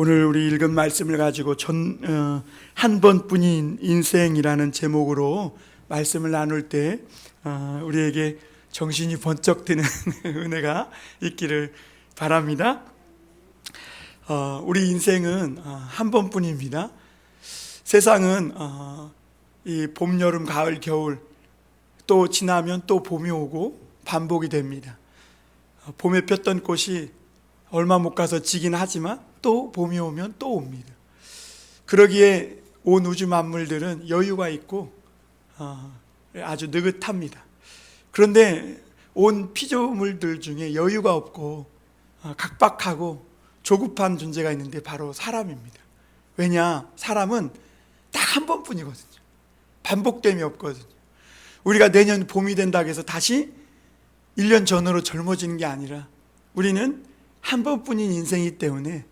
오늘 우리 읽은 말씀을 가지고 한 번뿐인 인생이라는 제목으로 말씀을 나눌 때 우리에게 정신이 번쩍 드는 은혜가 있기를 바랍니다. 우리 인생은 한 번뿐입니다. 세상은 이 봄, 여름, 가을, 겨울 또 지나면 또 봄이 오고 반복이 됩니다. 봄에 폈던 꽃이 얼마 못 가서 지긴 하지만 또 봄이 오면 또 옵니다. 그러기에 온 우주 만물들은 여유가 있고 아주 느긋합니다. 그런데 온 피조물들 중에 여유가 없고 각박하고 조급한 존재가 있는데 바로 사람입니다. 왜냐? 사람은 딱 한 번뿐이거든요. 반복됨이 없거든요. 우리가 내년 봄이 된다고 해서 다시 1년 전으로 젊어지는 게 아니라 우리는 한 번뿐인 인생이기 때문에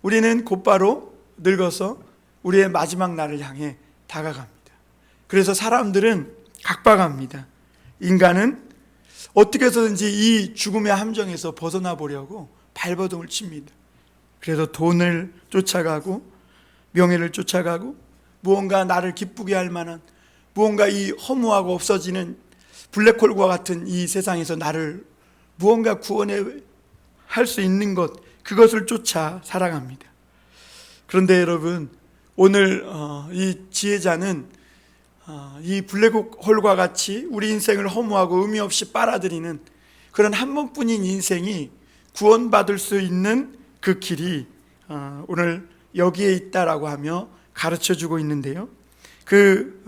우리는 곧바로 늙어서 우리의 마지막 날을 향해 다가갑니다. 그래서 사람들은 각박합니다. 인간은 어떻게 해서든지 이 죽음의 함정에서 벗어나 보려고 발버둥을 칩니다. 그래서 돈을 쫓아가고 명예를 쫓아가고 무언가 나를 기쁘게 할 만한 무언가 이 허무하고 없어지는 블랙홀과 같은 이 세상에서 나를 무언가 구원해 할 수 있는 것, 그것을 쫓아 살아갑니다. 그런데 여러분, 오늘 이 지혜자는 이 블랙홀과 같이 우리 인생을 허무하고 의미 없이 빨아들이는 그런 한 번뿐인 인생이 구원받을 수 있는 그 길이 오늘 여기에 있다라고 하며 가르쳐주고 있는데요. 그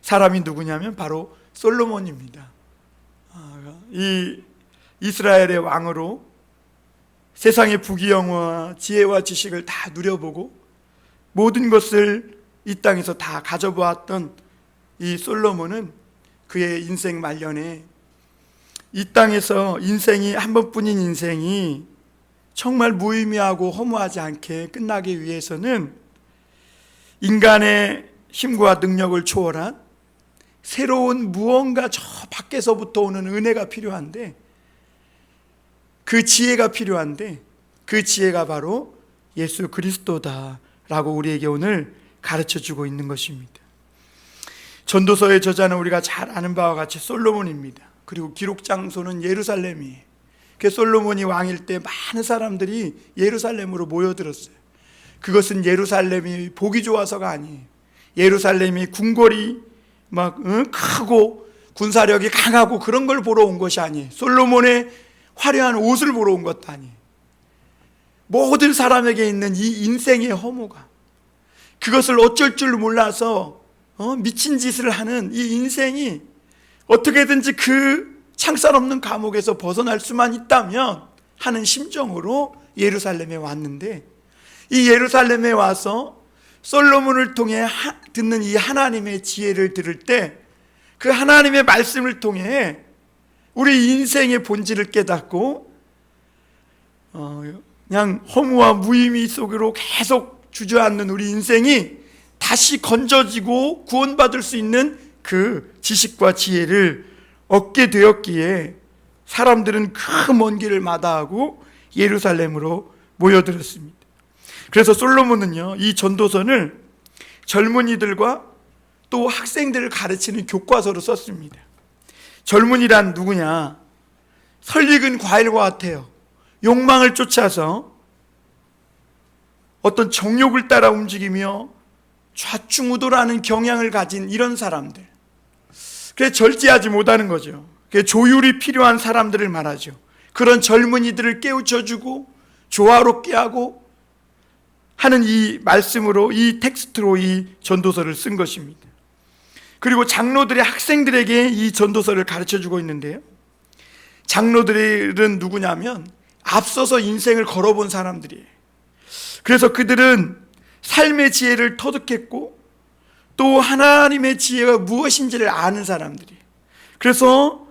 사람이 누구냐면 바로 솔로몬입니다. 이 이스라엘의 왕으로 세상의 부귀영화와 지혜와 지식을 다 누려보고 모든 것을 이 땅에서 다 가져보았던 이 솔로몬은 그의 인생 말년에 이 땅에서 인생이 한 번뿐인 인생이 정말 무의미하고 허무하지 않게 끝나기 위해서는 인간의 힘과 능력을 초월한 새로운 무언가 저 밖에서부터 오는 은혜가 필요한데 그 지혜가 필요한데 그 지혜가 바로 예수 그리스도다라고 우리에게 오늘 가르쳐주고 있는 것입니다. 전도서의 저자는 우리가 잘 아는 바와 같이 솔로몬입니다. 그리고 기록 장소는 예루살렘이에요. 그 솔로몬이 왕일 때 많은 사람들이 예루살렘으로 모여들었어요. 그것은 예루살렘이 보기 좋아서가 아니에요. 예루살렘이 궁궐이 크고 군사력이 강하고 그런 걸 보러 온 것이 아니에요. 솔로몬의 화려한 옷을 보러 온 것도 아니에요. 모든 사람에게 있는 이 인생의 허무가 그것을 어쩔 줄 몰라서 미친 짓을 하는 이 인생이 어떻게든지 그 창살 없는 감옥에서 벗어날 수만 있다면 하는 심정으로 예루살렘에 왔는데 이 예루살렘에 와서 솔로몬을 통해 듣는 이 하나님의 지혜를 들을 때 그 하나님의 말씀을 통해 우리 인생의 본질을 깨닫고 그냥 허무와 무의미 속으로 계속 주저앉는 우리 인생이 다시 건져지고 구원받을 수 있는 그 지식과 지혜를 얻게 되었기에 사람들은 그 먼 길을 마다하고 예루살렘으로 모여들었습니다. 그래서 솔로몬은요, 이 전도서를 젊은이들과 또 학생들을 가르치는 교과서로 썼습니다. 젊은이란 누구냐? 설익은 과일과 같아요. 욕망을 쫓아서 어떤 정욕을 따라 움직이며 좌충우돌하는 경향을 가진 이런 사람들. 그래서 절제하지 못하는 거죠. 조율이 필요한 사람들을 말하죠. 그런 젊은이들을 깨우쳐주고 조화롭게 하고 하는 이 말씀으로, 이 텍스트로 이 전도서를 쓴 것입니다. 그리고 장로들의 학생들에게 이 전도서를 가르쳐주고 있는데요. 장로들은 누구냐면 앞서서 인생을 걸어본 사람들이에요. 그래서 그들은 삶의 지혜를 터득했고 또 하나님의 지혜가 무엇인지를 아는 사람들이에요. 그래서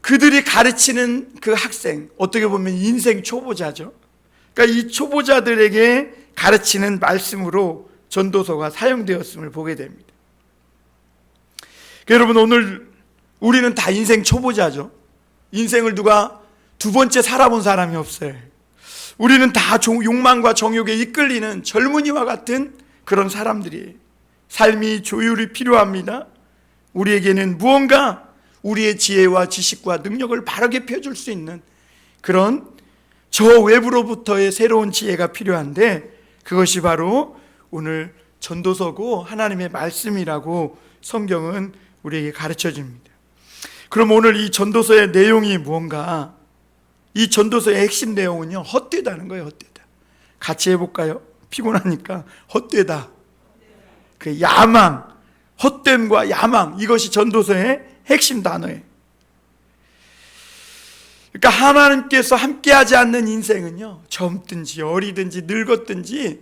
그들이 가르치는 그 학생, 어떻게 보면 인생 초보자죠. 그러니까 이 초보자들에게 가르치는 말씀으로 전도서가 사용되었음을 보게 됩니다. 여러분, 오늘 우리는 다 인생 초보자죠. 인생을 누가 두 번째 살아본 사람이 없어요. 우리는 다 욕망과 정욕에 이끌리는 젊은이와 같은 그런 사람들이에요. 삶이 조율이 필요합니다. 우리에게는 무언가 우리의 지혜와 지식과 능력을 바르게 펴줄 수 있는 그런 저 외부로부터의 새로운 지혜가 필요한데, 그것이 바로 오늘 전도서고 하나님의 말씀이라고 성경은 우리에게 가르쳐 줍니다. 그럼 오늘 이 전도서의 내용이 무언가? 이 전도서의 핵심 내용은요, 헛되다는 거예요. 헛되다. 같이 해볼까요? 피곤하니까. 헛되다. 그 야망, 헛됨과 야망, 이것이 전도서의 핵심 단어예요. 그러니까 하나님께서 함께하지 않는 인생은요, 젊든지 어리든지 늙었든지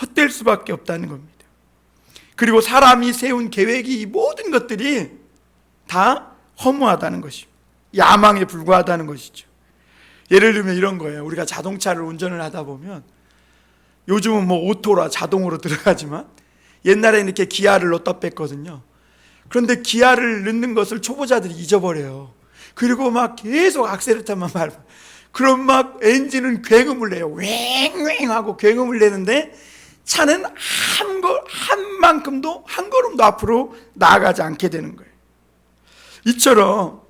헛될 수밖에 없다는 겁니다. 그리고 사람이 세운 계획이, 이 모든 것들이 다 허무하다는 것입니다. 야망에 불과하다는 것이죠. 예를 들면 이런 거예요. 우리가 자동차를 운전을 하다 보면, 요즘은 뭐 오토라 자동으로 들어가지만 옛날에는 이렇게 기아를 넣었다 뺐거든요. 그런데 기아를 넣는 것을 초보자들이 잊어버려요. 그리고 막 계속 악셀레터만 밟아. 그럼 막 엔진은 굉음을 내요. 왱왱 하고 굉음을 내는데 차는 한 만큼도, 한 걸음도 앞으로 나아가지 않게 되는 거예요. 이처럼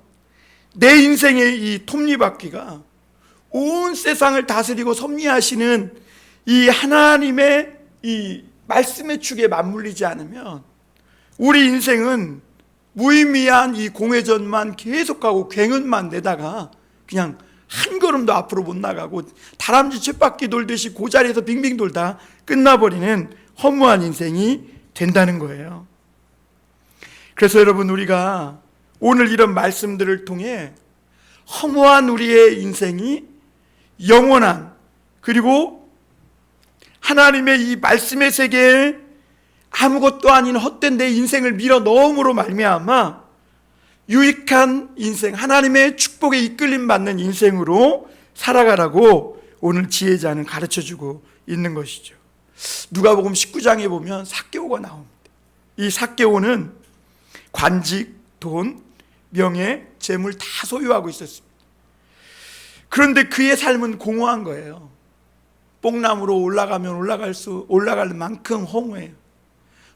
내 인생의 이 톱니바퀴가 온 세상을 다스리고 섭리하시는 이 하나님의 이 말씀의 축에 맞물리지 않으면 우리 인생은 무의미한 이 공회전만 계속하고 굉음만 내다가 그냥 한 걸음도 앞으로 못 나가고 다람쥐 쳇바퀴 돌듯이 그 자리에서 빙빙 돌다 끝나버리는 허무한 인생이 된다는 거예요. 그래서 여러분, 우리가 오늘 이런 말씀들을 통해 허무한 우리의 인생이 영원한, 그리고 하나님의 이 말씀의 세계에 아무것도 아닌 헛된 내 인생을 밀어 넣음으로 말미암아 유익한 인생, 하나님의 축복에 이끌림 받는 인생으로 살아가라고 오늘 지혜자는 가르쳐주고 있는 것이죠. 누가복음 19장에 보면 삭개오가 나옵니다. 이 삭개오는 관직, 돈, 명예, 재물 다 소유하고 있었습니다. 그런데 그의 삶은 공허한 거예요. 뽕나무로 올라가면 올라갈 만큼 허무해요.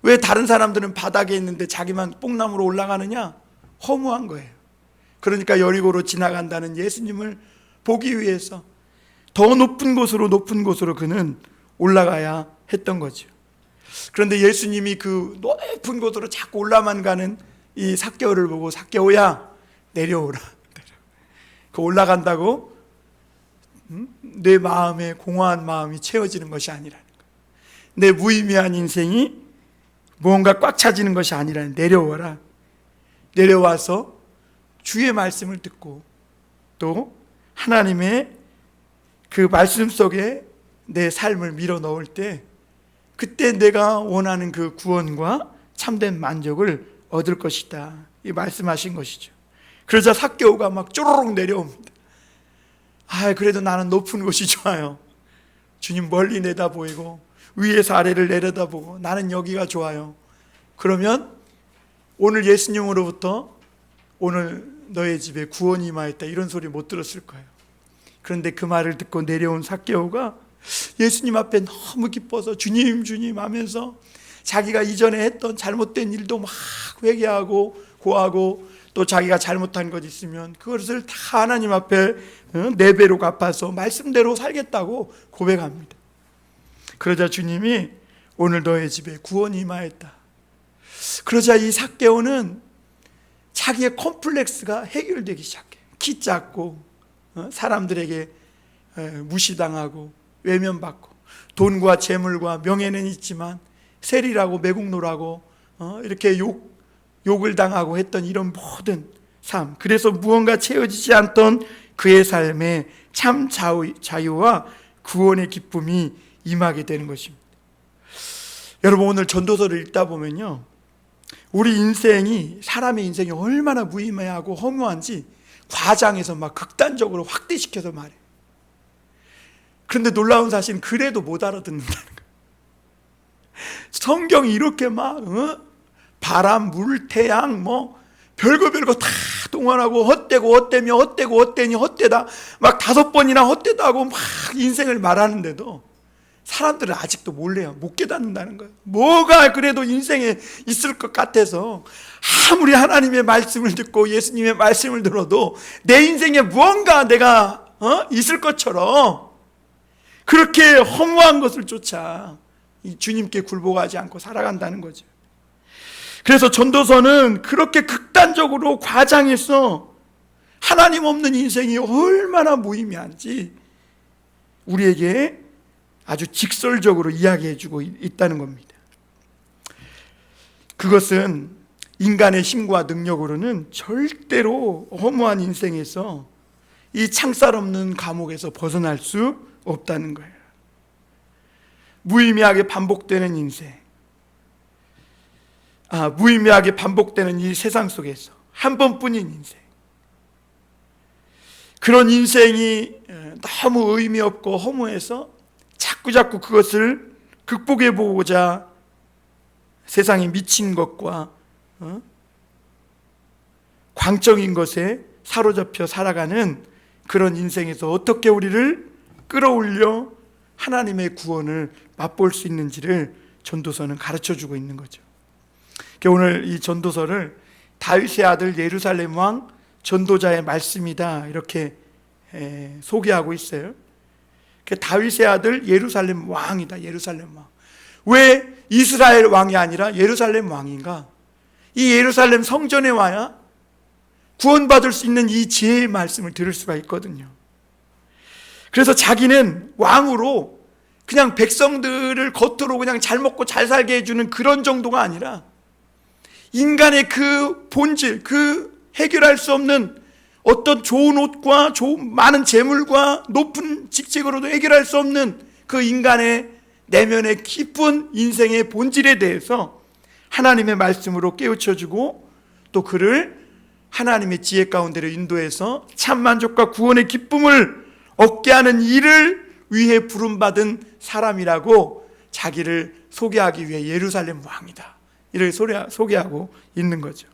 왜 다른 사람들은 바닥에 있는데 자기만 뽕나무로 올라가느냐? 허무한 거예요. 그러니까 여리고로 지나간다는 예수님을 보기 위해서 더 높은 곳으로 그는 올라가야 했던 거죠. 그런데 예수님이 그 높은 곳으로 자꾸 올라만 가는 이 삭개오를 보고, 삭개오야 내려오라. 그 올라간다고 내 마음에 공허한 마음이 채워지는 것이 아니라는 거예요. 내 무의미한 인생이 무언가 꽉 차지는 것이 아니라 내려와라. 내려와서 주의 말씀을 듣고 또 하나님의 그 말씀 속에 내 삶을 밀어 넣을 때, 그때 내가 원하는 그 구원과 참된 만족을 얻을 것이다, 이 말씀하신 것이죠. 그러자 삭개오가 막 쪼르륵 내려옵니다. 그래도 나는 높은 곳이 좋아요. 주님 멀리 내다 보이고 위에서 아래를 내려다보고 나는 여기가 좋아요. 그러면 오늘 예수님으로부터 오늘 너의 집에 구원이 임하였다, 이런 소리 못 들었을 거예요. 그런데 그 말을 듣고 내려온 삭개오가 예수님 앞에 너무 기뻐서 주님 주님 하면서 자기가 이전에 했던 잘못된 일도 막 회개하고 고하고, 또 자기가 잘못한 것 있으면 그것을 다 하나님 앞에 4배로 갚아서 말씀대로 살겠다고 고백합니다. 그러자 주님이 오늘 너의 집에 구원이 임하였다. 그러자 이 삭개오는 자기의 컴플렉스가 해결되기 시작해요. 키 작고 사람들에게 무시당하고 외면받고 돈과 재물과 명예는 있지만 세리라고 매국노라고 이렇게 욕을 당하고 했던 이런 모든 삶, 그래서 무언가 채워지지 않던 그의 삶에 참 자유와 구원의 기쁨이 임하게 되는 것입니다. 여러분, 오늘 전도서를 읽다 보면요, 우리 인생이, 사람의 인생이 얼마나 무의미하고 허무한지 과장해서 막 극단적으로 확대시켜서 말해요. 그런데 놀라운 사실은 그래도 못 알아듣는다는 거예요. 성경이 이렇게 막 바람, 물, 태양, 별거 다 동원하고 헛되니 헛되다 막 5번이나 헛되다 하고 막 인생을 말하는데도 사람들은 아직도 몰라요. 못 깨닫는다는 거예요. 뭐가 그래도 인생에 있을 것 같아서 아무리 하나님의 말씀을 듣고 예수님의 말씀을 들어도 내 인생에 무언가 내가 있을 것처럼 그렇게 허무한 것을 쫓아 주님께 굴복하지 않고 살아간다는 거죠. 그래서 전도서는 그렇게 극단적으로 과장해서 하나님 없는 인생이 얼마나 무의미한지 우리에게 아주 직설적으로 이야기해주고 있다는 겁니다. 그것은 인간의 힘과 능력으로는 절대로 허무한 인생에서 이 창살 없는 감옥에서 벗어날 수 없다는 거예요. 무의미하게 반복되는 인생, 무의미하게 반복되는 이 세상 속에서 한 번뿐인 인생, 그런 인생이 너무 의미 없고 허무해서 자꾸 그것을 극복해 보고자 세상에 미친 것과 광적인 것에 사로잡혀 살아가는 그런 인생에서 어떻게 우리를 끌어올려 하나님의 구원을 맛볼 수 있는지를 전도서는 가르쳐주고 있는 거죠. 오늘 이 전도서를 다윗의 아들 예루살렘 왕 전도자의 말씀이다 이렇게 소개하고 있어요. 다윗의 아들 예루살렘 왕이다. 예루살렘 왕. 왜 이스라엘 왕이 아니라 예루살렘 왕인가? 이 예루살렘 성전에 와야 구원받을 수 있는 이 지혜의 말씀을 들을 수가 있거든요. 그래서 자기는 왕으로 그냥 백성들을 겉으로 그냥 잘 먹고 잘 살게 해주는 그런 정도가 아니라 인간의 그 본질, 그 해결할 수 없는 어떤 좋은 옷과 많은 재물과 높은 직책으로도 해결할 수 없는 그 인간의 내면의 깊은 인생의 본질에 대해서 하나님의 말씀으로 깨우쳐주고 또 그를 하나님의 지혜 가운데로 인도해서 참 만족과 구원의 기쁨을 얻게 하는 일을 위해 부름받은 사람이라고 자기를 소개하기 위해 예루살렘 왕이다 이렇게 소개하고 있는 거죠.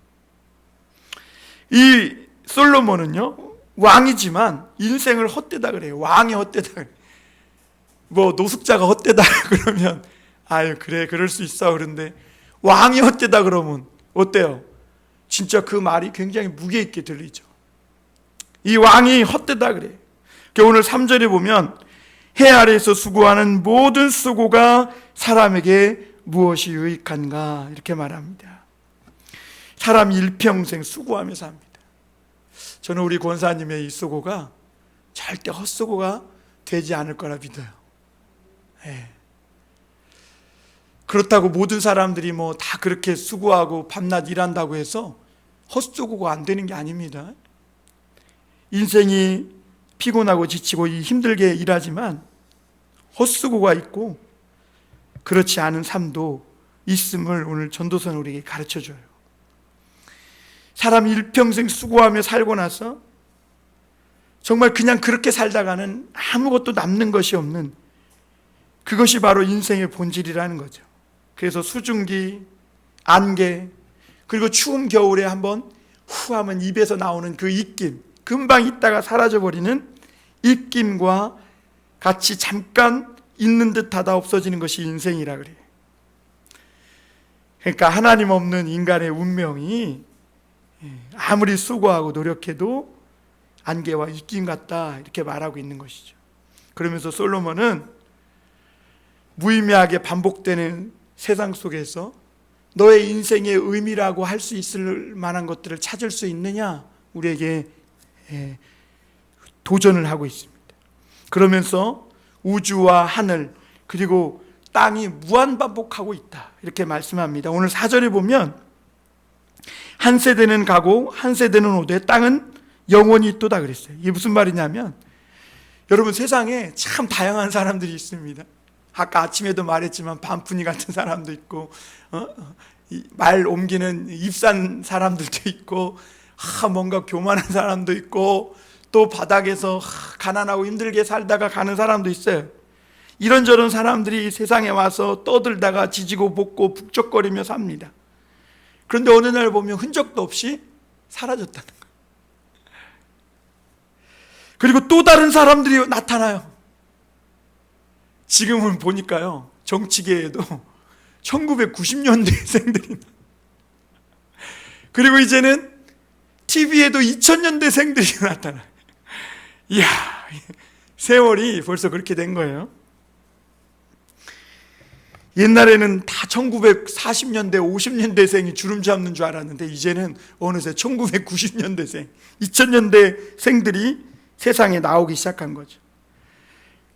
이 솔로몬은요 왕이지만 인생을 헛되다 그래요. 왕이 헛되다 그래요. 뭐 노숙자가 헛되다 그러면 아유 그래 그럴 수 있어. 그런데 왕이 헛되다 그러면 어때요? 진짜 그 말이 굉장히 무게 있게 들리죠. 이 왕이 헛되다 그래요. 오늘 3절에 보면 해 아래에서 수고하는 모든 수고가 사람에게 무엇이 유익한가 이렇게 말합니다. 사람이 일평생 수고하며 삽니다. 저는 우리 권사님의 이 수고가 절대 헛수고가 되지 않을 거라 믿어요. 그렇다고 모든 사람들이 뭐 다 그렇게 수고하고 밤낮 일한다고 해서 헛수고가 안 되는 게 아닙니다. 인생이 피곤하고 지치고 힘들게 일하지만 헛수고가 있고 그렇지 않은 삶도 있음을 오늘 전도서는 우리에게 가르쳐줘요. 사람이 일평생 수고하며 살고 나서 정말 그냥 그렇게 살다가는 아무것도 남는 것이 없는 그것이 바로 인생의 본질이라는 거죠. 그래서 수증기, 안개, 그리고 추운 겨울에 한번 후 하면 입에서 나오는 그 입김, 금방 있다가 사라져버리는 입김과 같이 잠깐 있는 듯하다 없어지는 것이 인생이라 그래요. 그러니까 하나님 없는 인간의 운명이 아무리 수고하고 노력해도 안개와 입김 같다 이렇게 말하고 있는 것이죠. 그러면서 솔로몬은 무의미하게 반복되는 세상 속에서 너의 인생의 의미라고 할 수 있을 만한 것들을 찾을 수 있느냐 우리에게 도전을 하고 있습니다. 그러면서 우주와 하늘 그리고 땅이 무한반복하고 있다 이렇게 말씀합니다. 오늘 4절에 보면 한 세대는 가고 한 세대는 오되 땅은 영원히 있도다 그랬어요. 이게 무슨 말이냐면 여러분 세상에 참 다양한 사람들이 있습니다. 아까 아침에도 말했지만 반푼이 같은 사람도 있고 말 옮기는 입산 사람들도 있고 뭔가 교만한 사람도 있고 또 바닥에서 가난하고 힘들게 살다가 가는 사람도 있어요. 이런저런 사람들이 세상에 와서 떠들다가 지지고 볶고 북적거리며 삽니다. 그런데 어느 날 보면 흔적도 없이 사라졌다는 거예요. 그리고 또 다른 사람들이 나타나요. 지금은 보니까요, 정치계에도 1990년대생들이, 그리고 이제는 TV에도 2000년대생들이 나타나요. 이야, 세월이 벌써 그렇게 된 거예요. 옛날에는 다 1940년대, 50년대생이 주름 잡는 줄 알았는데 이제는 어느새 1990년대생, 2000년대생들이 세상에 나오기 시작한 거죠.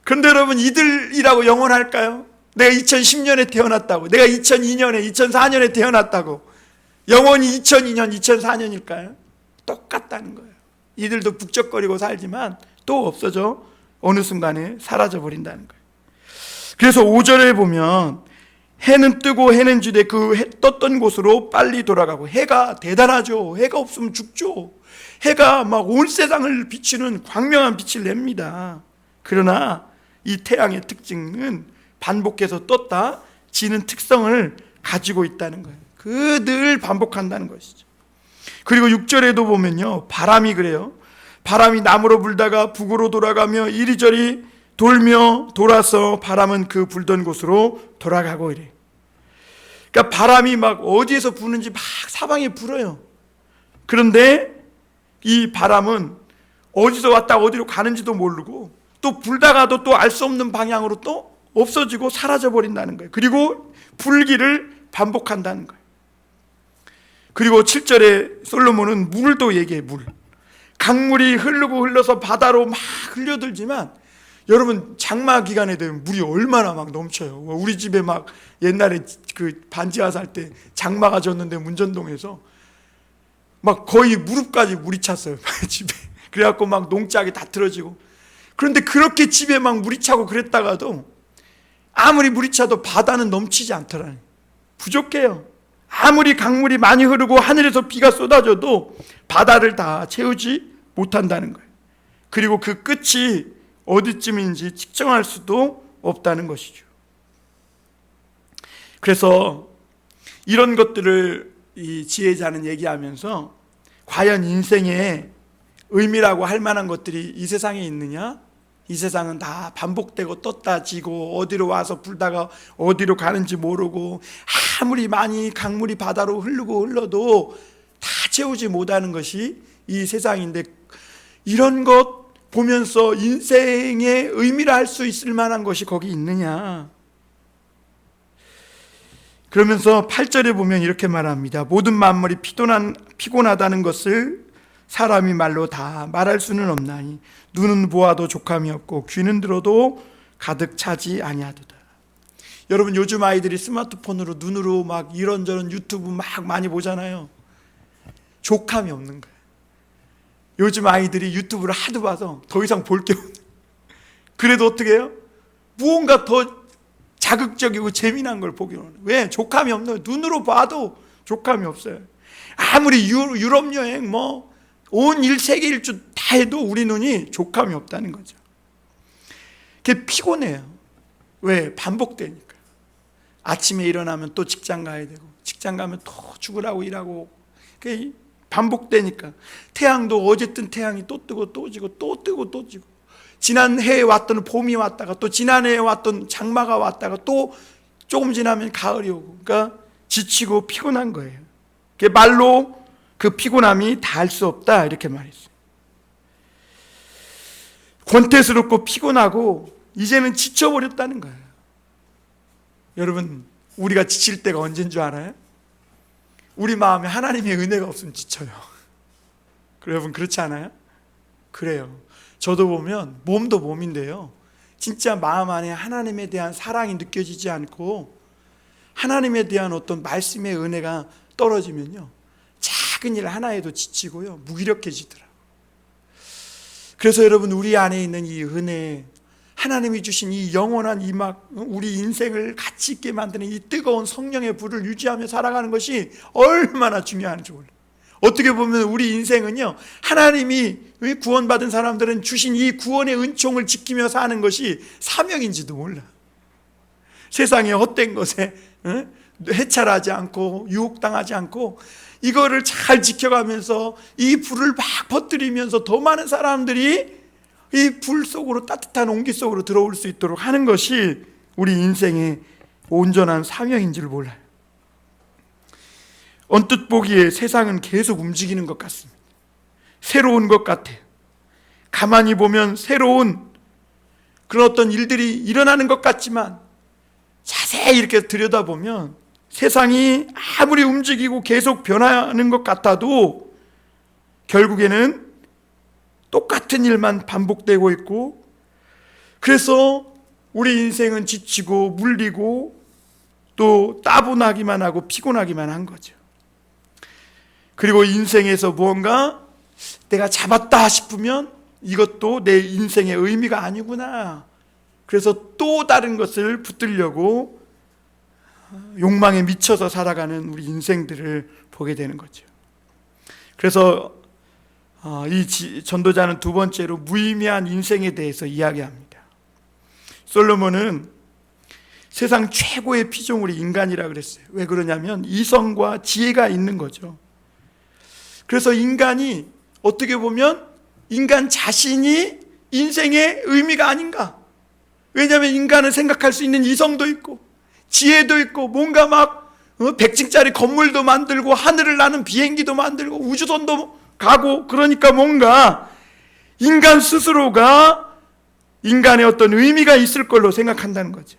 그런데 여러분, 이들이라고 영원할까요? 내가 2010년에 태어났다고, 내가 2002년에, 2004년에 태어났다고 영원히 2002년, 2004년일까요? 똑같다는 거예요. 이들도 북적거리고 살지만 또 없어져 어느 순간에 사라져 버린다는 거예요. 그래서 5절에 보면 해는 뜨고 해는 지되 그 떴던 곳으로 빨리 돌아가고, 해가 대단하죠. 해가 없으면 죽죠. 해가 막 온 세상을 비추는 광명한 빛을 냅니다. 그러나 이 태양의 특징은 반복해서 떴다 지는 특성을 가지고 있다는 거예요. 그 늘 반복한다는 것이죠. 그리고 6절에도 보면요, 바람이 그래요. 바람이 남으로 불다가 북으로 돌아가며 이리저리 돌며 돌아서 바람은 그 불던 곳으로 돌아가고 이래. 그러니까 바람이 막 어디에서 부는지 막 사방에 불어요. 그런데 이 바람은 어디서 왔다 어디로 가는지도 모르고 또 불다가도 또 알 수 없는 방향으로 또 없어지고 사라져 버린다는 거예요. 그리고 불기를 반복한다는 거예요. 그리고 7절에 솔로몬은 물도 얘기해. 물, 강물이 흐르고 흘러서 바다로 막 흘려들지만 여러분, 장마 기간에 되면 물이 얼마나 막 넘쳐요. 우리 집에 막 옛날에 그 반지하 살 때 장마가 졌는데 문전동에서 막 거의 무릎까지 물이 찼어요. 집에. 그래갖고 막 농작이 다 틀어지고. 그런데 그렇게 집에 막 물이 차고 그랬다가도 아무리 물이 차도 바다는 넘치지 않더라니. 부족해요. 아무리 강물이 많이 흐르고 하늘에서 비가 쏟아져도 바다를 다 채우지 못한다는 거예요. 그리고 그 끝이 어디쯤인지 측정할 수도 없다는 것이죠. 그래서 이런 것들을 이 지혜자는 얘기하면서 과연 인생의 의미라고 할 만한 것들이 이 세상에 있느냐? 이 세상은 다 반복되고 떴다 지고 어디로 와서 불다가 어디로 가는지 모르고 아무리 많이 강물이 바다로 흐르고 흘러도 다 채우지 못하는 것이 이 세상인데, 이런 것 보면서 인생의 의미라 할 수 있을 만한 것이 거기 있느냐? 그러면서 8절에 보면 이렇게 말합니다. 모든 만물이 피곤하다는 것을 사람이 말로 다 말할 수는 없나니 눈은 보아도 족함이 없고 귀는 들어도 가득 차지 아니하도다. 여러분, 요즘 아이들이 스마트폰으로 눈으로 막 이런저런 유튜브 막 많이 보잖아요. 족함이 없는 거예요. 요즘 아이들이 유튜브를 하도 봐서 더 이상 볼 게 없는. 그래도 어떻게 해요? 무언가 더 자극적이고 재미난 걸 보기로 하는. 왜? 족함이 없는 거예요. 눈으로 봐도 족함이 없어요. 아무리 유럽 여행 온 세계 일주 다 해도 우리 눈이 족함이 없다는 거죠. 그게 피곤해요. 왜? 반복되니까. 아침에 일어나면 또 직장 가야 되고, 직장 가면 또 죽으라고 일하고, 그게 반복되니까. 태양도 어제 뜬 태양이 또 뜨고 또 지고 또 뜨고 또 지고, 지난 해에 왔던 봄이 왔다가 또 지난해에 왔던 장마가 왔다가 또 조금 지나면 가을이 오고, 그러니까 지치고 피곤한 거예요. 그게 말로 그 피곤함이 다할 수 없다, 이렇게 말했어요. 권태스럽고 피곤하고 이제는 지쳐버렸다는 거예요. 여러분, 우리가 지칠 때가 언제인 줄 알아요? 우리 마음에 하나님의 은혜가 없으면 지쳐요. 여러분, 그렇지 않아요? 그래요. 저도 보면 몸도 몸인데요, 진짜 마음 안에 하나님에 대한 사랑이 느껴지지 않고 하나님에 대한 어떤 말씀의 은혜가 떨어지면요, 작은 일 하나에도 지치고요, 무기력해지더라고요. 그래서 여러분, 우리 안에 있는 이 은혜, 하나님이 주신 이 영원한 우리 인생을 가치 있게 만드는 이 뜨거운 성령의 불을 유지하며 살아가는 것이 얼마나 중요한지 몰라요. 어떻게 보면 우리 인생은요, 하나님이 구원받은 사람들은 주신 이 구원의 은총을 지키며 사는 것이 사명인지도 몰라. 세상의 헛된 것에 해찰하지 않고 유혹당하지 않고 이거를 잘 지켜가면서 이 불을 막 퍼뜨리면서 더 많은 사람들이 이 불 속으로, 따뜻한 온기 속으로 들어올 수 있도록 하는 것이 우리 인생의 온전한 사명인 줄 몰라요. 언뜻 보기에 세상은 계속 움직이는 것 같습니다. 새로운 것 같아요. 가만히 보면 새로운 그런 어떤 일들이 일어나는 것 같지만 자세히 이렇게 들여다보면 세상이 아무리 움직이고 계속 변하는 것 같아도 결국에는 똑같은 일만 반복되고 있고, 그래서 우리 인생은 지치고 물리고 또 따분하기만 하고 피곤하기만 한 거죠. 그리고 인생에서 무언가 내가 잡았다 싶으면 이것도 내 인생의 의미가 아니구나. 그래서 또 다른 것을 붙들려고 욕망에 미쳐서 살아가는 우리 인생들을 보게 되는 거죠. 그래서 이 전도자는 두 번째로 무의미한 인생에 대해서 이야기합니다. 솔로몬은 세상 최고의 피조물이 인간이라 그랬어요. 왜 그러냐면 이성과 지혜가 있는 거죠. 그래서 인간이 어떻게 보면 인간 자신이 인생의 의미가 아닌가. 왜냐하면 인간은 생각할 수 있는 이성도 있고 지혜도 있고 뭔가 막 100층짜리 건물도 만들고 하늘을 나는 비행기도 만들고 우주선도 가고, 그러니까 뭔가 인간 스스로가 인간의 어떤 의미가 있을 걸로 생각한다는 거죠.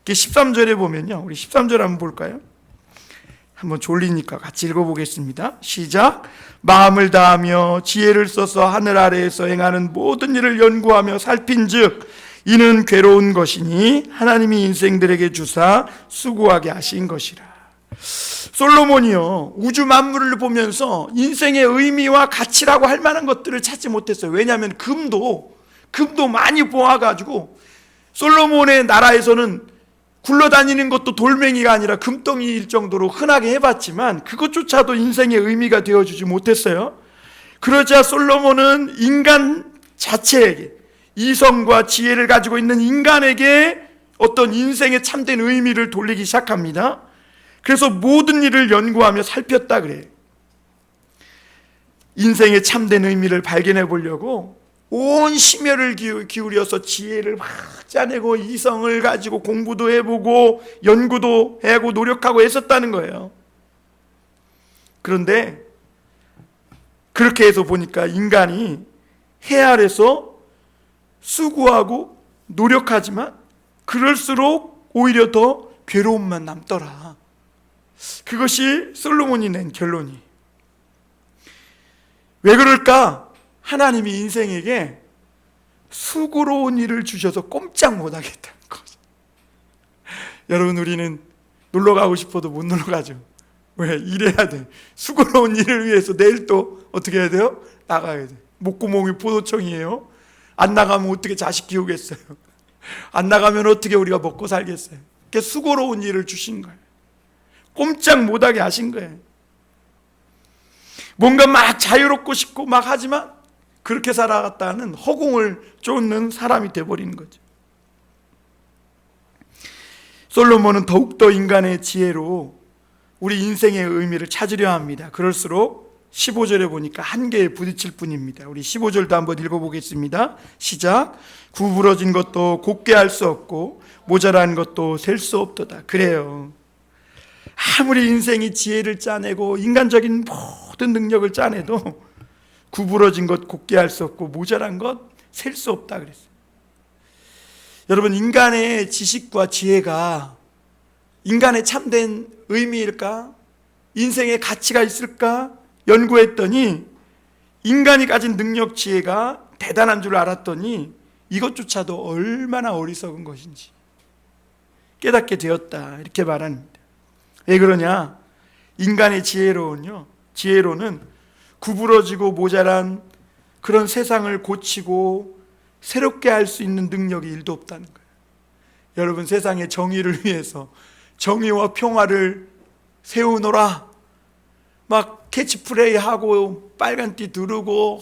13절에 보면요, 우리 13절 한번 볼까요? 한번 졸리니까 같이 읽어보겠습니다. 시작. 마음을 다하며 지혜를 써서 하늘 아래에서 행하는 모든 일을 연구하며 살핀즉 이는 괴로운 것이니 하나님이 인생들에게 주사 수고하게 하신 것이라. 솔로몬이요, 우주 만물을 보면서 인생의 의미와 가치라고 할 만한 것들을 찾지 못했어요. 왜냐하면 금도 많이 모아가지고 솔로몬의 나라에서는 굴러다니는 것도 돌멩이가 아니라 금덩이일 정도로 흔하게 해봤지만 그것조차도 인생의 의미가 되어주지 못했어요. 그러자 솔로몬은 인간 자체에게, 이성과 지혜를 가지고 있는 인간에게 어떤 인생의 참된 의미를 돌리기 시작합니다. 그래서 모든 일을 연구하며 살폈다 그래요. 인생의 참된 의미를 발견해 보려고 온 심혈을 기울여서 지혜를 막 짜내고 이성을 가지고 공부도 해보고 연구도 하고 노력하고 했었다는 거예요. 그런데 그렇게 해서 보니까 인간이 해 아래서 수고하고 노력하지만 그럴수록 오히려 더 괴로움만 남더라. 그것이 솔로몬이 낸 결론이. 왜 그럴까? 하나님이 인생에게 수고로운 일을 주셔서 꼼짝 못하겠다는 거죠. 여러분, 우리는 놀러 가고 싶어도 못 놀러 가죠. 왜? 일해야 돼. 수고로운 일을 위해서 내일 또 어떻게 해야 돼요? 나가야 돼. 목구멍이 포도청이에요. 안 나가면 어떻게 자식 키우겠어요? 안 나가면 어떻게 우리가 먹고 살겠어요? 그게 수고로운 일을 주신 거예요. 꼼짝 못하게 하신 거예요. 뭔가 막 자유롭고 싶고 막 하지만 그렇게 살아갔다는 허공을 쫓는 사람이 되어버리는 거죠. 솔로몬은 더욱더 인간의 지혜로 우리 인생의 의미를 찾으려 합니다. 그럴수록 15절에 보니까 한계에 부딪힐 뿐입니다. 우리 15절도 한번 읽어보겠습니다. 시작. 구부러진 것도 곱게 할 수 없고 모자란 것도 셀 수 없도다. 그래요. 아무리 인생이 지혜를 짜내고 인간적인 모든 능력을 짜내도 구부러진 것 곱게 할 수 없고 모자란 것 셀 수 없다 그랬어요. 여러분, 인간의 지식과 지혜가 인간의 참된 의미일까? 인생의 가치가 있을까? 연구했더니 인간이 가진 능력, 지혜가 대단한 줄 알았더니 이것조차도 얼마나 어리석은 것인지 깨닫게 되었다, 이렇게 말합니다. 왜 그러냐? 인간의 지혜로는 구부러지고 모자란 그런 세상을 고치고 새롭게 할 수 있는 능력이 일도 없다는 거예요. 여러분, 세상의 정의를 위해서 정의와 평화를 세우노라 막 캐치프레이하고 빨간띠 두르고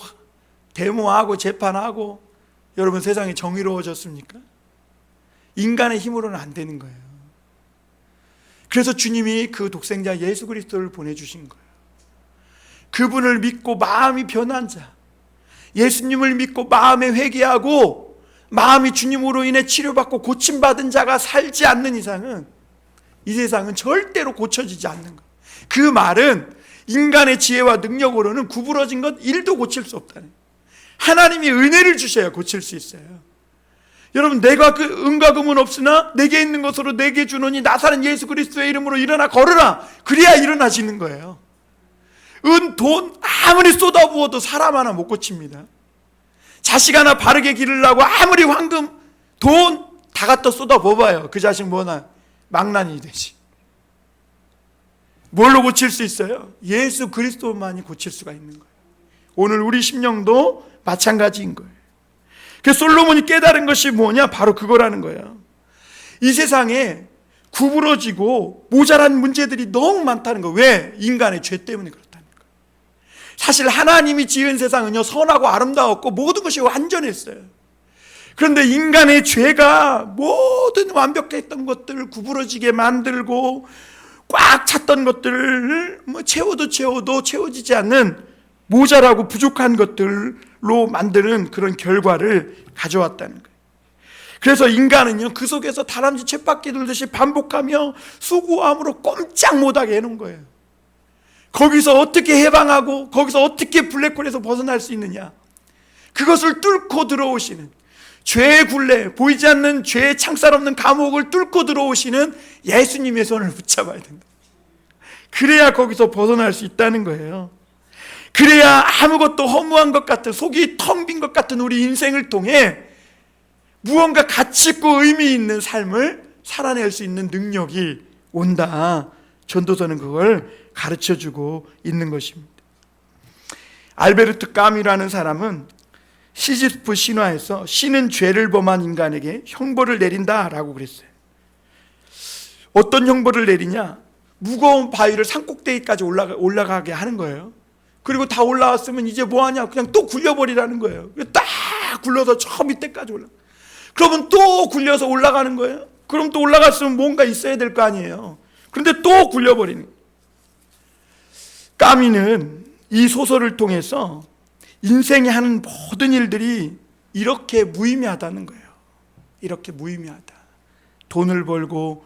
데모하고 재판하고, 여러분, 세상이 정의로워졌습니까? 인간의 힘으로는 안 되는 거예요. 그래서 주님이 그 독생자 예수 그리스도를 보내주신 거예요. 그분을 믿고 마음이 변한 자, 예수님을 믿고 마음에 회개하고 마음이 주님으로 인해 치료받고 고침받은 자가 살지 않는 이상은 이 세상은 절대로 고쳐지지 않는 거예요. 그 말은 인간의 지혜와 능력으로는 구부러진 것 1도 고칠 수 없다는 거예요. 하나님이 은혜를 주셔야 고칠 수 있어요. 여러분, 내가 그 은과 금은 없으나 내게 있는 것으로 내게 주노니 나사렛 예수 그리스도의 이름으로 일어나 걸으라. 그래야 일어나시는 거예요. 은, 돈 아무리 쏟아부어도 사람 하나 못 고칩니다. 자식 하나 바르게 기르려고 아무리 황금, 돈 다 갖다 쏟아부어봐요. 그 자식 뭐나 망나니 되지. 뭘로 고칠 수 있어요? 예수 그리스도만이 고칠 수가 있는 거예요. 오늘 우리 심령도 마찬가지인 거예요. 그래서 솔로몬이 깨달은 것이 뭐냐? 바로 그거라는 거예요. 이 세상에 구부러지고 모자란 문제들이 너무 많다는 거예요. 왜? 인간의 죄 때문에 그렇다는 거예요. 사실 하나님이 지은 세상은요, 선하고 아름다웠고 모든 것이 완전했어요. 그런데 인간의 죄가 모든 완벽했던 것들을 구부러지게 만들고 꽉 찼던 것들을 채워도 채워지지 않는 모자라고 부족한 것들로 만드는 그런 결과를 가져왔다는 거예요. 그래서 인간은요, 그 속에서 다람쥐 쳇바퀴 돌듯이 반복하며 수고함으로 꼼짝 못하게 해놓은 거예요. 거기서 어떻게 해방하고 거기서 어떻게 블랙홀에서 벗어날 수 있느냐, 그것을 뚫고 들어오시는, 죄의 굴레, 보이지 않는 죄의 창살 없는 감옥을 뚫고 들어오시는 예수님의 손을 붙잡아야 된다. 그래야 거기서 벗어날 수 있다는 거예요. 그래야 아무것도 허무한 것 같은, 속이 텅 빈 것 같은 우리 인생을 통해 무언가 가치 있고 의미 있는 삶을 살아낼 수 있는 능력이 온다. 전도서는 그걸 가르쳐주고 있는 것입니다. 알베르트 까뮈라는 사람은 시지프 신화에서 신은 죄를 범한 인간에게 형벌을 내린다라고 그랬어요. 어떤 형벌을 내리냐? 무거운 바위를 산꼭대기까지 올라가게 하는 거예요. 그리고 다 올라왔으면 이제 뭐하냐? 그냥 또 굴려버리라는 거예요. 딱 굴려서 저 밑에까지 올라. 그러면 또 굴려서 올라가는 거예요. 그럼 또 올라갔으면 뭔가 있어야 될 거 아니에요. 그런데 또 굴려버리는 거예요. 까미는 이 소설을 통해서 인생에 하는 모든 일들이 이렇게 무의미하다는 거예요. 이렇게 무의미하다. 돈을 벌고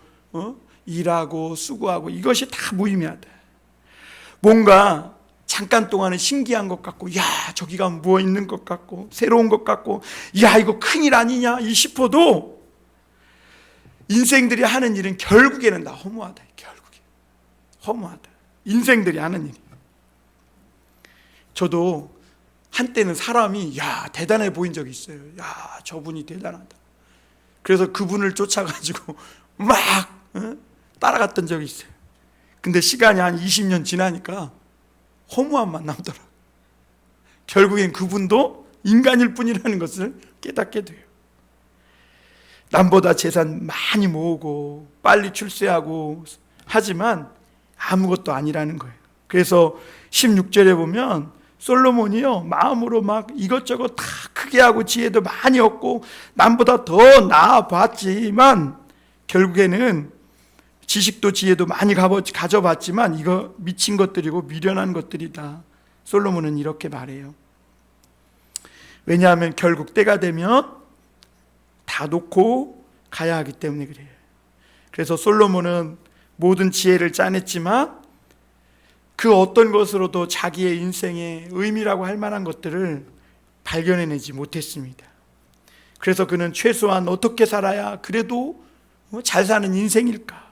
일하고 수고하고 이것이 다 무의미하다. 뭔가 잠깐 동안은 신기한 것 같고, 야, 저기 가면 뭐 있는 것 같고, 새로운 것 같고, 야, 이거 큰일 아니냐 싶어도 인생들이 하는 일은 결국에는 다 허무하다. 결국에 허무하다. 인생들이 하는 일이. 저도 한때는 사람이 대단해 보인 적이 있어요. 저분이 대단하다. 그래서 그분을 쫓아가지고 막 따라갔던 적이 있어요. 근데 시간이 한 20년 지나니까 허무함만 남더라. 결국엔 그분도 인간일 뿐이라는 것을 깨닫게 돼요. 남보다 재산 많이 모으고 빨리 출세하고 하지만 아무것도 아니라는 거예요. 그래서 16절에 보면 솔로몬이요, 마음으로 막 이것저것 다 크게 하고 지혜도 많이 얻고 남보다 더 나아봤지만 결국에는 지식도 지혜도 많이 가져봤지만 이거 미친 것들이고 미련한 것들이다. 솔로몬은 이렇게 말해요. 왜냐하면 결국 때가 되면 다 놓고 가야 하기 때문에 그래요. 그래서 솔로몬은 모든 지혜를 짜냈지만 그 어떤 것으로도 자기의 인생의 의미라고 할 만한 것들을 발견해내지 못했습니다. 그래서 그는 최소한 어떻게 살아야 그래도 잘 사는 인생일까?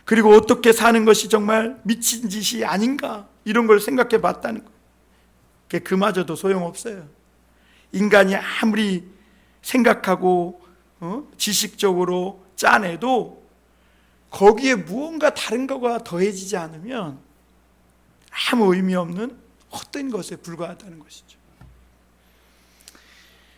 그리고 어떻게 사는 것이 정말 미친 짓이 아닌가? 이런 걸 생각해 봤다는 거예요. 그마저도 소용없어요. 인간이 아무리 생각하고 지식적으로 짜내도 거기에 무언가 다른 거가 더해지지 않으면 아무 의미 없는 헛된 것에 불과하다는 것이죠.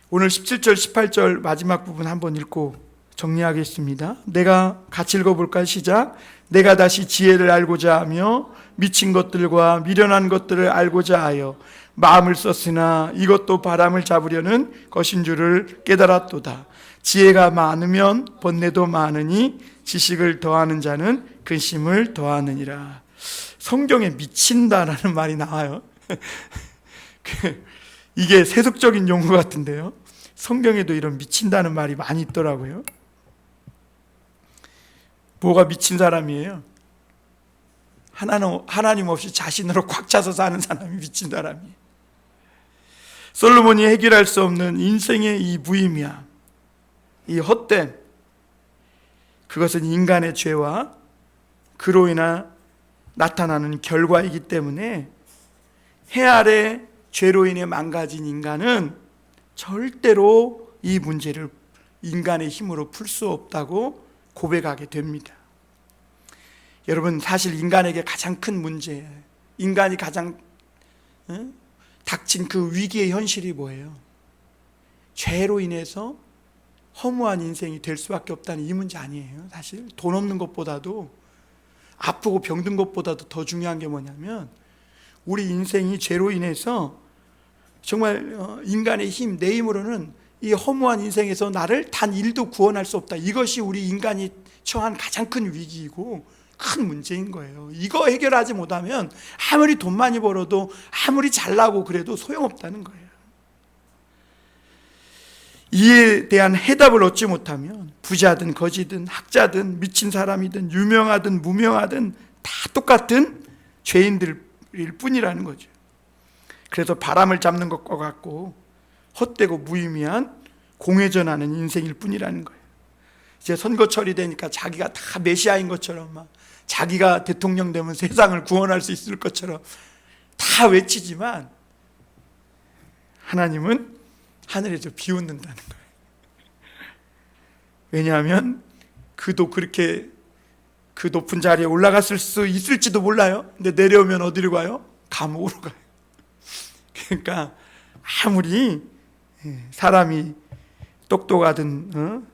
오늘 17절 18절 마지막 부분 한번 읽고 정리하겠습니다. 내가 같이 읽어볼까요? 시작. 내가 다시 지혜를 알고자 하며 미친 것들과 미련한 것들을 알고자 하여 마음을 썼으나 이것도 바람을 잡으려는 것인 줄을 깨달았도다. 지혜가 많으면 번뇌도 많으니 지식을 더하는 자는 근심을 더하느니라. 성경에 미친다라는 말이 나와요. 이게 세속적인 용어 같은데요. 성경에도 이런 미친다는 말이 많이 있더라고요. 뭐가 미친 사람이에요? 하나님 없이 자신으로 꽉 차서 사는 사람이 미친 사람이에요. 솔로몬이 해결할 수 없는 인생의 이 무의미함, 이 헛됨, 그것은 인간의 죄와 그로 인해 나타나는 결과이기 때문에 해 아래 죄로 인해 망가진 인간은 절대로 이 문제를 인간의 힘으로 풀 수 없다고 고백하게 됩니다. 여러분, 사실 인간에게 가장 큰 문제, 인간이 가장 닥친 그 위기의 현실이 뭐예요? 죄로 인해서 허무한 인생이 될 수밖에 없다는 이 문제 아니에요. 사실 돈 없는 것보다도, 아프고 병든 것보다도 더 중요한 게 뭐냐면, 우리 인생이 죄로 인해서 정말 인간의 힘, 내 힘으로는 이 허무한 인생에서 나를 단 1도 구원할 수 없다. 이것이 우리 인간이 처한 가장 큰 위기이고 큰 문제인 거예요. 이거 해결하지 못하면 아무리 돈 많이 벌어도, 아무리 잘나고 그래도 소용없다는 거예요. 이에 대한 해답을 얻지 못하면 부자든 거지든 학자든 미친 사람이든 유명하든 무명하든 다 똑같은 죄인들일 뿐이라는 거죠. 그래서 바람을 잡는 것과 같고 헛되고 무의미한 공회전하는 인생일 뿐이라는 거예요. 이제 선거철이 되니까 자기가 다 메시아인 것처럼, 막 자기가 대통령 되면 세상을 구원할 수 있을 것처럼 다 외치지만, 하나님은 하늘에서 비웃는다는 거예요. 왜냐하면 그도 그렇게 그 높은 자리에 올라갔을 수 있을지도 몰라요. 근데 내려오면 어디로 가요? 감옥으로 가요. 그러니까 아무리 사람이 똑똑하든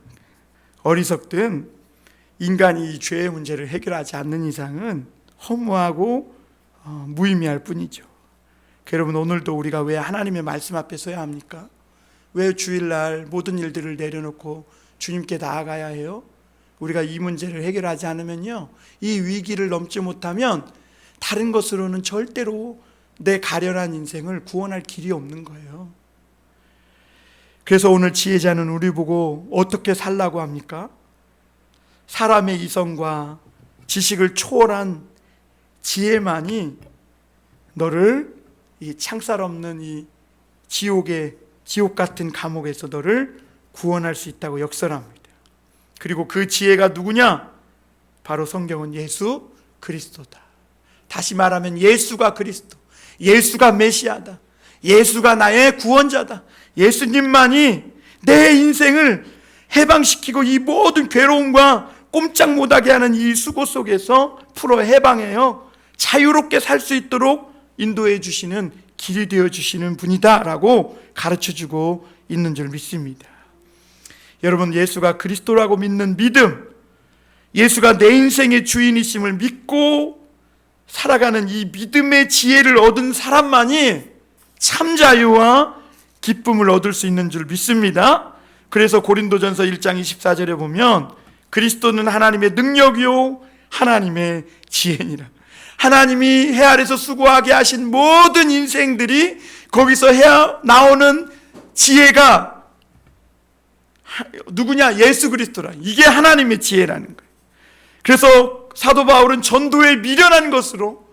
어리석든 인간이 이 죄의 문제를 해결하지 않는 이상은 허무하고 무의미할 뿐이죠. 여러분, 오늘도 우리가 왜 하나님의 말씀 앞에 서야 합니까? 왜 주일날 모든 일들을 내려놓고 주님께 나아가야 해요? 우리가 이 문제를 해결하지 않으면요, 이 위기를 넘지 못하면 다른 것으로는 절대로 내 가련한 인생을 구원할 길이 없는 거예요. 그래서 오늘 지혜자는 우리 보고 어떻게 살라고 합니까? 사람의 이성과 지식을 초월한 지혜만이 너를 이 창살 없는 이 지옥 같은 감옥에서 너를 구원할 수 있다고 역설합니다. 그리고 그 지혜가 누구냐? 바로 성경은 예수 그리스도다. 다시 말하면 예수가 그리스도, 예수가 메시아다, 예수가 나의 구원자다. 예수님만이 내 인생을 해방시키고 이 모든 괴로움과 꼼짝 못하게 하는 이 수고 속에서 풀어 해방해요 자유롭게 살 수 있도록 인도해 주시는 길이 되어 주시는 분이다라고 가르쳐주고 있는 줄 믿습니다. 여러분, 예수가 그리스도라고 믿는 믿음, 예수가 내 인생의 주인이심을 믿고 살아가는 이 믿음의 지혜를 얻은 사람만이 참 자유와 기쁨을 얻을 수 있는 줄 믿습니다. 그래서 고린도전서 1장 24절에 보면 그리스도는 하나님의 능력이요 하나님의 지혜니라. 하나님이 해 아래서 수고하게 하신 모든 인생들이 거기서 나오는 지혜가 누구냐? 예수 그리스도라. 이게 하나님의 지혜라는 거예요. 그래서 사도 바울은 전도에 미련한 것으로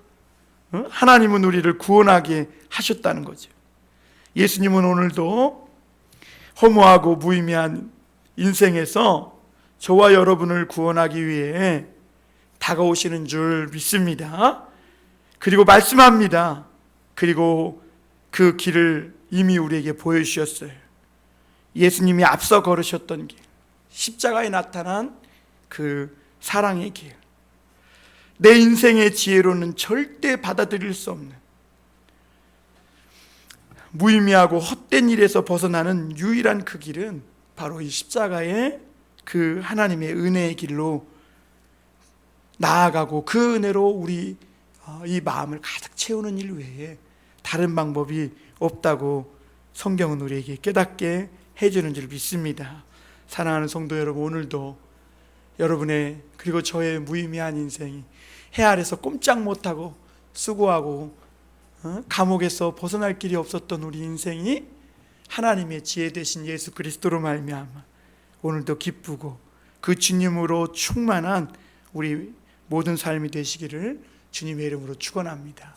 하나님은 우리를 구원하게 하셨다는 거죠. 예수님은 오늘도 허무하고 무의미한 인생에서 저와 여러분을 구원하기 위해 다가오시는 줄 믿습니다. 그리고 말씀합니다. 그리고 그 길을 이미 우리에게 보여주셨어요. 예수님이 앞서 걸으셨던 길, 십자가에 나타난 그 사랑의 길, 내 인생의 지혜로는 절대 받아들일 수 없는 무의미하고 헛된 일에서 벗어나는 유일한 그 길은 바로 이 십자가의 그 하나님의 은혜의 길로 나아가고 그 은혜로 우리 이 마음을 가득 채우는 일 외에 다른 방법이 없다고 성경은 우리에게 깨닫게 해주는 줄 믿습니다. 사랑하는 성도 여러분, 오늘도 여러분의 그리고 저의 무의미한 인생이 해 아래서 꼼짝 못하고 수고하고 감옥에서 벗어날 길이 없었던 우리 인생이 하나님의 지혜 되신 예수 그리스도로 말미암아 오늘도 기쁘고 그 주님으로 충만한 우리 모든 삶이 되시기를 주님의 이름으로 축원합니다.